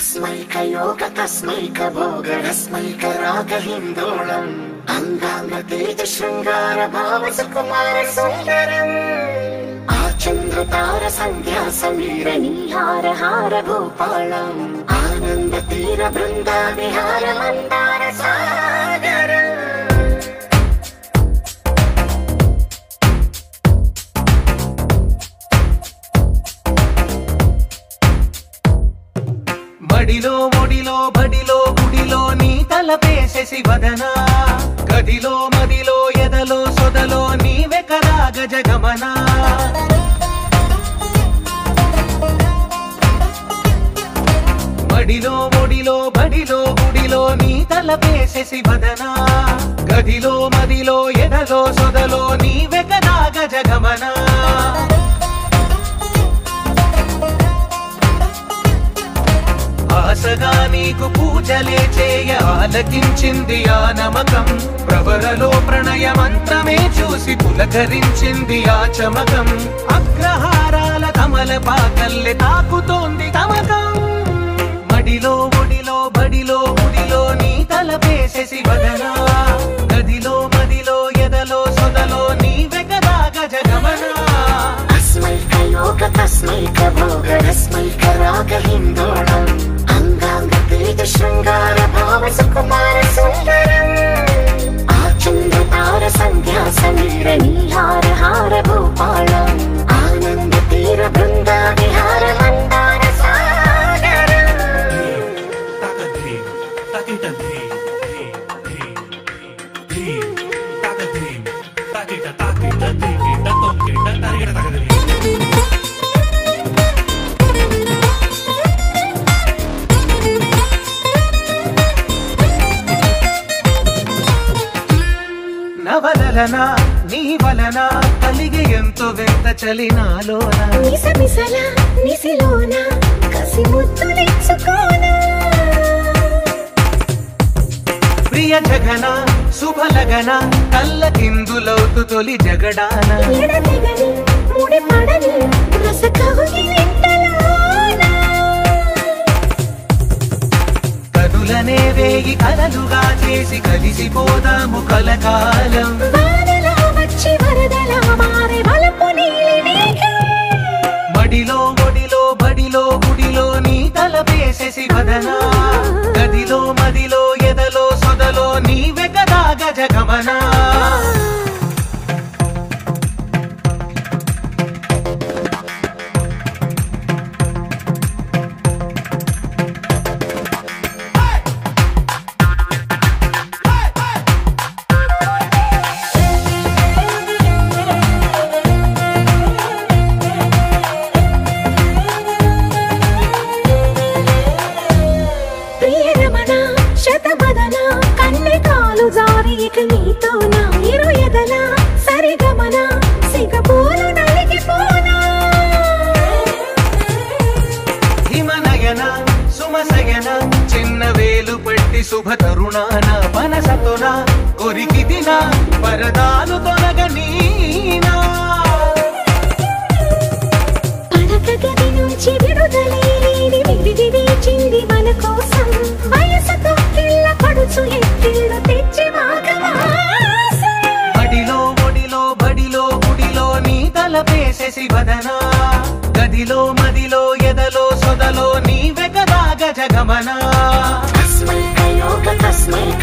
तस्मैकयोग तस्मैकभोगरस्मैकरागहिन्दोळम् अङ्गाङ्गतेज शृङ्गार भाव सुकुमार सुन्दरम् आचन्द्रतार सन्ध्या समीर नीहार हार भूपालम् आनन्द तीर बृन्दा विहार मन्दार सागरम् మడిలో ఒడిలో బడిలో గుడిలో నీ తలపేసేసి వదనా గదిలో మదిలో ఎదలో సొదలో నీవే కదా గజగమనా మడిలో ఒడిలో బడిలో గుడిలో నీ తలపేసేసి వదనా గదిలో మదిలో ఎదలో సొదలో నీవే కదా గజగమనా ఆశగా నీకు పూజలే చేయ ఆలకించింది ఆ నమకం ప్రవరలో ప్రణయ మంత్రమే చూసి పులకరించింది ఆ చమకం అగ్రహారాల కమల పాకల్లె తాకుతోంది తమకం మడిలో ఒడిలో బడిలో గుడిలో నీ తలపేసేసి వదనా గదిలో మదిలో ఎదలో సొదలో నీవే కదా గజగమనా अस्मैकयोग तस्मैकभोगरस्मैकरागहिन्दोळम् अंगांगतेज शृंगार भाव सुकुमार सुंदरम् आचन्द्रतार सन्ध्या समीर नीहार हार भूपालम् आनन्द तीर बृन्दा विहार मन्दार सागरम् నవలనా నీ వలన కలిగి ఎంతో వింత చలినాలోన మిసమిసల నిసిలోన కసి ముద్దులిచ్చుకోన ప్రియ జగన శుభలగన కళ్ళ కిందులవుతు తొలి జగడాన ఎడతెగని ముడి పడని రస కవుగి నింటలోన కనులనే వేగి కలలుగా చేసి కలిసిపోదాము కలకాలం వానలా వచ్చి వరదలా మారే వలపు నీలి మేఘం మడిలో ఒడిలో బడిలో గుడిలో నీ తలపేసేసి వదనా గదిలో మదిలో ఎదలో సొదలో నీవే కదా గజగమనా నీతోనా ఇరు ఎదలా సరిగమనా సిగపోలు నలిగిపోనా హిమనయన సుమసయన చిన్న వేలు పెట్టి శుభ తరుణాన మనసతోన కొరికి దిన పరదాలు తొలగనీనా పడక గది నుంచి విడుదలేని విడిది వీచింది మన కోసం వయసుతో కిల్ల పడుచు ఎత్తిళ్ళు తెచ్చి మడిలో ఒడిలో బడిలో గుడిలో నీ తలపేసేసి వదనా గదిలో మదిలో ఎదలో సొదలో నీవే కదా గజగమనా తస్మైకयोग తస్మైక